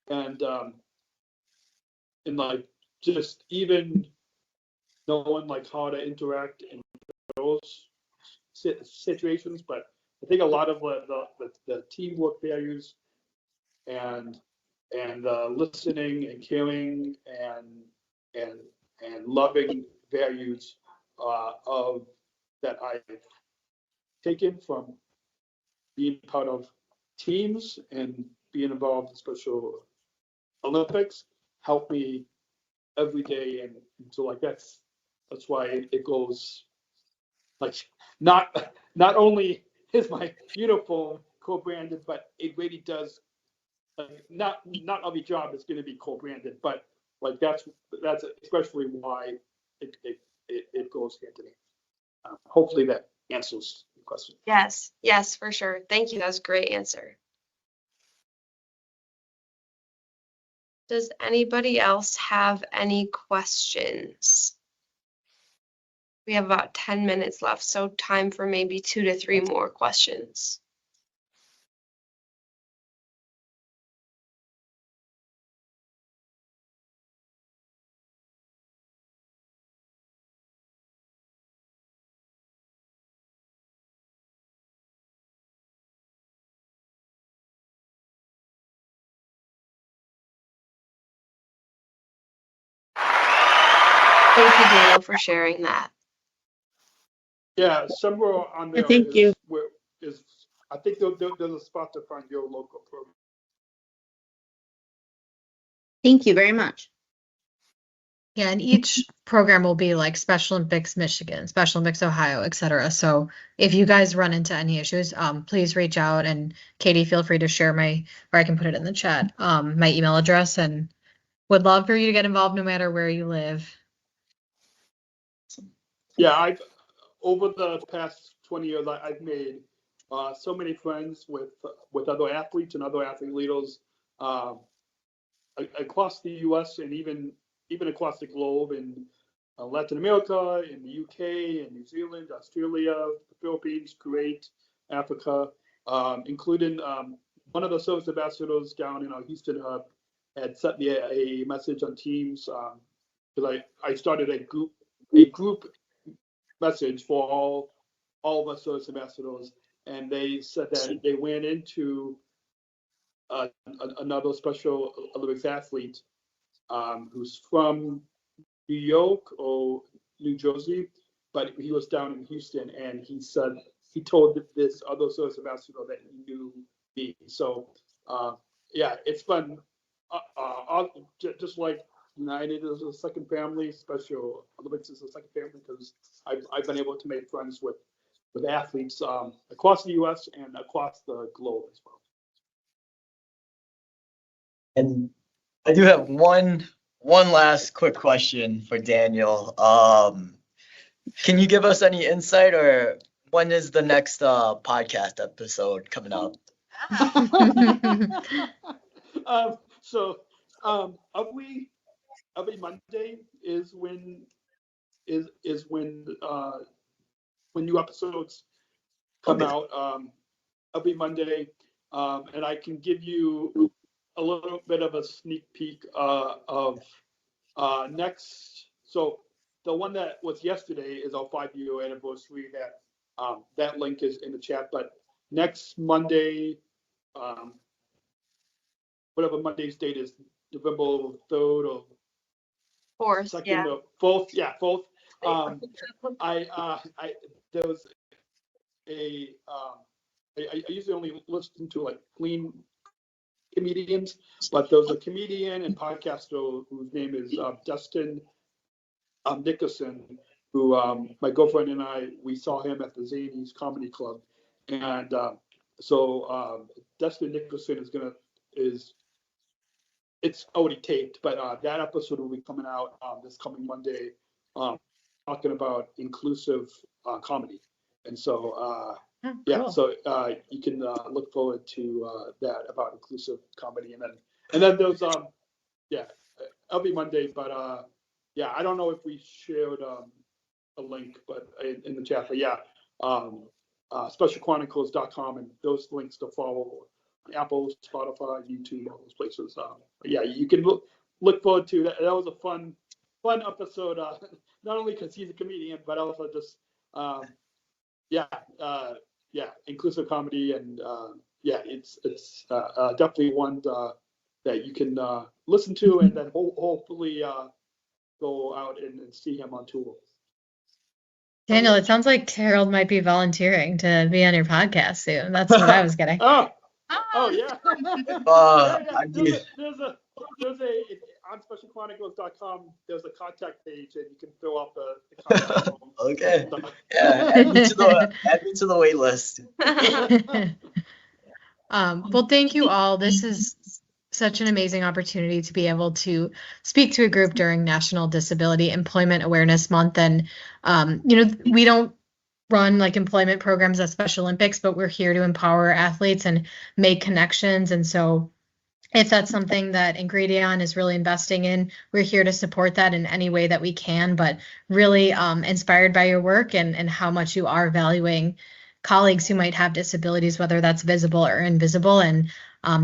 and like just even knowing like how to interact in those situations. But I think a lot of the teamwork values and listening and caring and loving values of that I've taken from being part of teams and being involved in Special Olympics help me every day, and so like that's why it goes like not only is my uniform co-branded, but it really does like not every job is going to be co-branded, but like that's especially why it goes hand in hand. Hopefully that answers the question. Yes, for sure. Thank you. That was a great answer. Does anybody else have any questions? We have about 10 minutes left, so time for maybe 2 to 3 more questions. Thank you, Daniel, for sharing that. Yeah, somewhere on there Thank you. is I think there's a spot to find your local program. Thank you very much. Yeah, and each program will be like Special Olympics Michigan, Special Olympics Ohio, etc. So if you guys run into any issues, please reach out. And Katie, feel free to share or I can put it in the chat, my email address, and would love for you to get involved no matter where you live. Yeah, over the past 20 years, I've made so many friends with other athletes and other athlete leaders across the U.S. and even across the globe. And Latin America, in the UK, in New Zealand, Australia, the Philippines, Kuwait, Africa, including one of the service ambassadors down in our Houston hub had sent me a message on Teams because I started a group message for all of our service ambassadors, and they said that they ran into another Special Olympics athlete who's from New York or New Jersey, but he was down in Houston, and he said he told this other service ambassador that he knew me. So yeah, it's fun. Just like United is a second family, Special Olympics is a second family because I've been able to make friends with athletes across the U.S. and across the globe as well. And I do have one last quick question for Daniel. Can you give us any insight, or when is the next podcast episode coming out? Every Monday is when new episodes come out. Every Monday, and I can give you a little bit of a sneak peek of next. So the one that was yesterday is our 5-year anniversary. That link is in the chat. But next Monday, whatever Monday's date is, November 3rd or 4th, 2nd yeah. or 4th. Yeah, 4th. There was I usually only listen to like clean comedians, but there's a comedian and podcaster whose name is Dustin Nickerson, who my girlfriend and we saw him at the Zanies Comedy Club, and so Dustin Nickerson it's already taped, but that episode will be coming out this coming Monday, talking about inclusive comedy, and so yeah, cool. So you can look forward to that about inclusive comedy, and then there's every Monday, but yeah, I don't know if we shared a link, but in the chat, but yeah, specialchronicles.com, and those links to follow Apple, Spotify, YouTube, all those places. But yeah, you can look forward to that. That was a fun episode, not only because he's a comedian, but also just inclusive comedy, and yeah, it's definitely one that you can listen to, and then hopefully go out and see him on tour. Daniel, it sounds like Harold might be volunteering to be on your podcast soon. That's what I was getting. Oh yeah. There's a on specialchronicles.com. There's a contact page, and you can fill out the contact form. Okay. Yeah, add me to the wait list. Well, thank you all. This is such an amazing opportunity to be able to speak to a group during National Disability Employment Awareness Month. And, we don't run like employment programs at Special Olympics, but we're here to empower athletes and make connections. And so if that's something that Ingredion is really investing in, we're here to support that in any way that we can, but really inspired by your work and how much you are valuing colleagues who might have disabilities, whether that's visible or invisible. And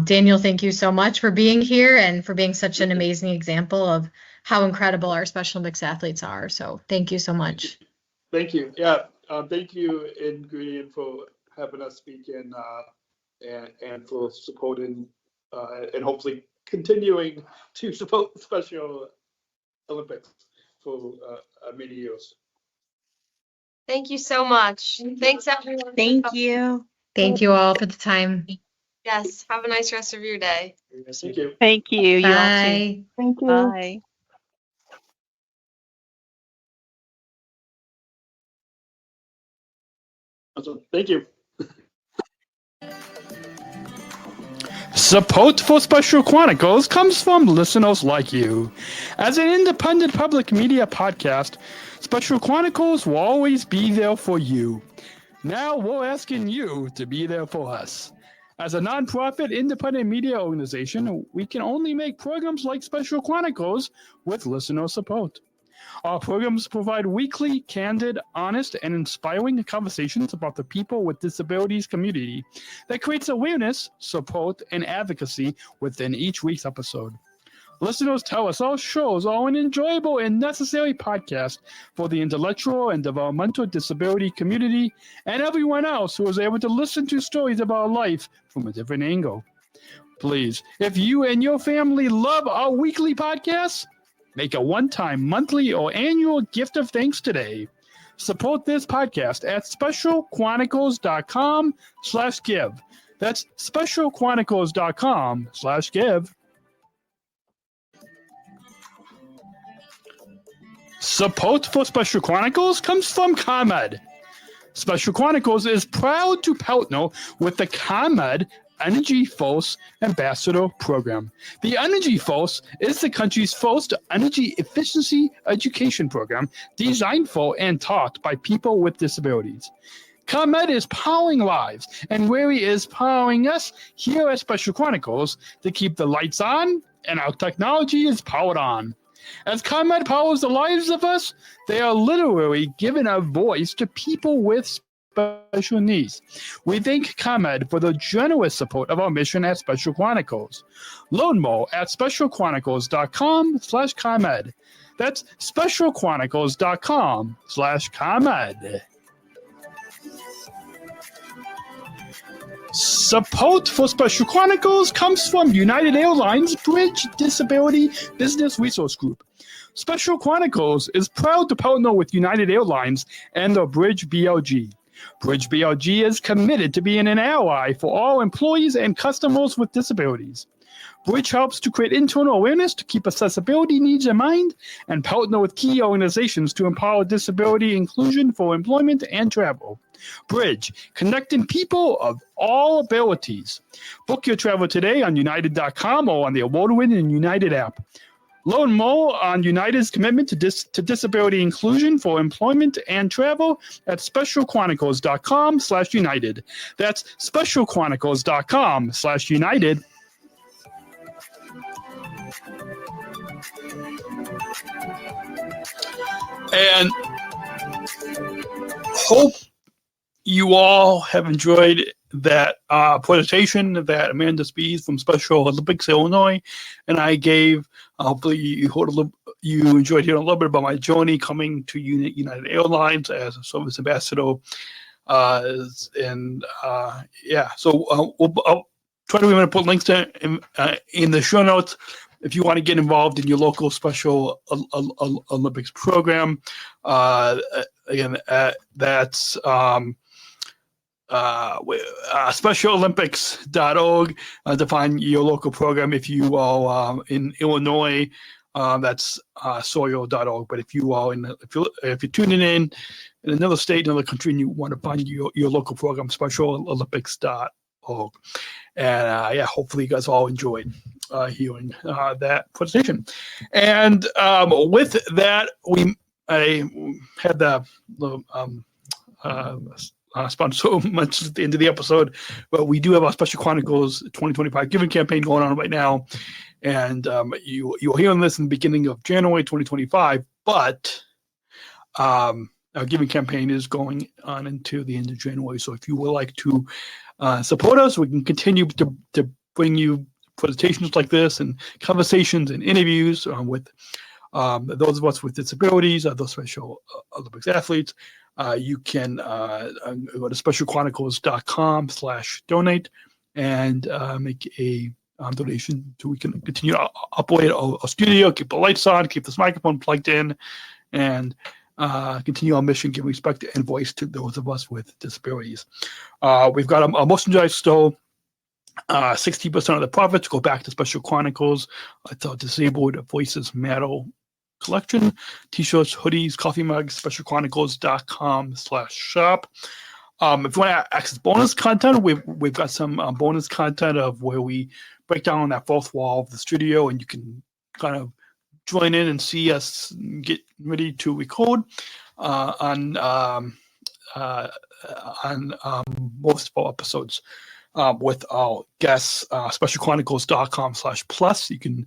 Daniel, thank you so much for being here and for being such an amazing example of how incredible our Special Olympics athletes are. So thank you so much. Thank you. Yeah. Thank you, Ingredion, for having us speak and for supporting and hopefully continuing to support Special Olympics for many years. Thank you so much. Thanks, everyone. Thank you. Thank you all for the time. Yes. Have a nice rest of your day. Thank you. Thank you. You all Bye. too. Thank you. Bye. Awesome. Thank you. Support for Special Chronicles comes from listeners like you. As an independent public media podcast, Special Chronicles will always be there for you. Now we're asking you to be there for us. As a nonprofit independent media organization, we can only make programs like Special Chronicles with listener support. Our programs provide weekly, candid, honest, and inspiring conversations about the people with disabilities community that creates awareness, support, and advocacy within each week's episode. Listeners tell us our shows are an enjoyable and necessary podcast for the intellectual and developmental disability community and everyone else who is able to listen to stories about life from a different angle. Please, if you and your family love our weekly podcasts, make a one-time, monthly, or annual gift of thanks today. Support this podcast at specialchronicles.com/give. That's specialchronicles.com/give. Support for Special Chronicles comes from ComEd. Special Chronicles is proud to partner with the ComEd Energy Force Ambassador Program. The Energy Force is the country's first energy efficiency education program designed for and taught by people with disabilities. ComEd is powering lives, and Wary is powering us here at Special Chronicles to keep the lights on and our technology is powered on. As ComEd powers the lives of us, they are literally giving a voice to people with special needs. We thank ComEd for the generous support of our mission at Special Chronicles. Learn more at specialchronicles.com/ComEd. That's specialchronicles.com/ComEd. Support for Special Chronicles comes from United Airlines Bridge Disability Business Resource Group. Special Chronicles is proud to partner with United Airlines and the Bridge BLG. Bridge BLG is committed to being an ally for all employees and customers with disabilities. Bridge helps to create internal awareness to keep accessibility needs in mind and partner with key organizations to empower disability inclusion for employment and travel. Bridge, connecting people of all abilities. Book your travel today on United.com or on the award-winning United app. Learn more on United's commitment to disability inclusion for employment and travel at specialchronicles.com/United. That's specialchronicles.com/United. And hope you all have enjoyed that presentation that Amanda Spees from Special Olympics Illinois and I gave. Hopefully you enjoyed hearing a little bit about my journey coming to United Airlines as a service ambassador. So I'll try to remember to put links to in the show notes if you want to get involved in your local Special Olympics program. That's specialolympics.org to find your local program. If you are in Illinois, that's soil.org. But if you are if you're tuning in another state, another country, and you want to find your local program, specialolympics.org. And hopefully you guys all enjoyed hearing that presentation. And with that, I had the spent so much at the end of the episode, but we do have our Special Chronicles 2025 giving campaign going on right now, and you'll hear on this in the beginning of January 2025. But our giving campaign is going on into the end of January. So if you would like to support us, we can continue to bring you presentations like this and conversations and interviews with those of us with disabilities, those Special Olympics athletes. You can go to specialchronicles.com/donate and make a donation so we can continue to operate a studio, keep the lights on, keep this microphone plugged in, and continue our mission, giving respect and voice to those of us with disabilities. We've got a merchandise store. 60% of the profits go back to Special Chronicles. It's our Disabled Voices Matter collection, t-shirts, hoodies, coffee mugs, specialchronicles.com/shop. If you want to access bonus content, we've got some bonus content of where we break down that fourth wall of the studio, and you can kind of join in and see us get ready to record on most of our episodes with our guests. Specialchronicles.com/plus. You can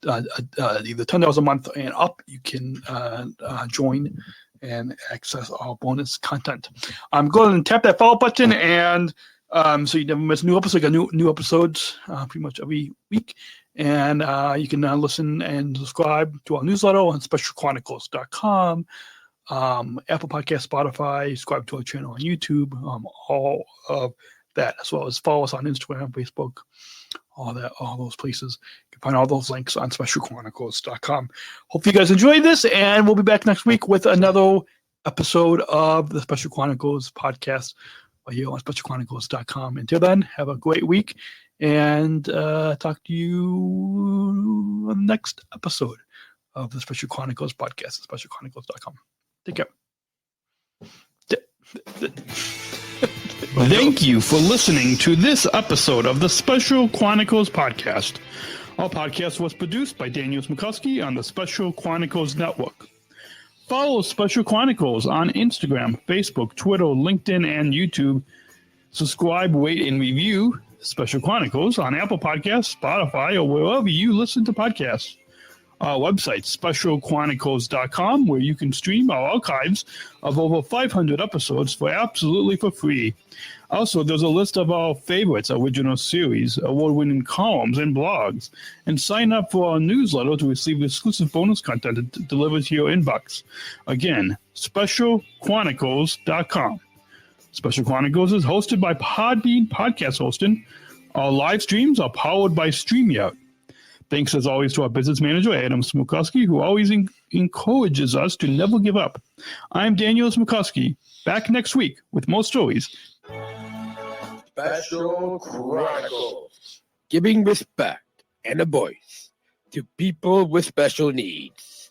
either $10 a month and up, you can join and access our bonus content. Go ahead and tap that follow button, and so you never miss a new episode. We got new episodes pretty much every week. And you can listen and subscribe to our newsletter on specialchronicles.com, Apple Podcast, Spotify, subscribe to our channel on YouTube, all of that, as well as follow us on Instagram, Facebook, all those places. You can find all those links on specialchronicles.com. Hope you guys enjoyed this, and we'll be back next week with another episode of the Special Chronicles podcast right here on specialchronicles.com. Until then, have a great week, and talk to you on the next episode of the Special Chronicles podcast at specialchronicles.com. Take care. Thank you for listening to this episode of the Special Chronicles podcast. Our podcast was produced by Daniel Smrokowski on the Special Chronicles Network. Follow Special Chronicles on Instagram, Facebook, Twitter, LinkedIn, and YouTube. Subscribe, rate, and review Special Chronicles on Apple Podcasts, Spotify, or wherever you listen to podcasts. Our website, specialchronicles.com, where you can stream our archives of over 500 episodes absolutely for free. Also, there's a list of our favorites, original series, award-winning columns, and blogs. And sign up for our newsletter to receive exclusive bonus content delivered to your inbox. Again, specialchronicles.com. Special Chronicles is hosted by Podbean Podcast Hosting. Our live streams are powered by StreamYard. Thanks, as always, to our business manager, Adam Smrokowski, who always encourages us to never give up. I'm Daniel Smrokowski, back next week with more stories. Special Chronicles, giving respect and a voice to people with special needs.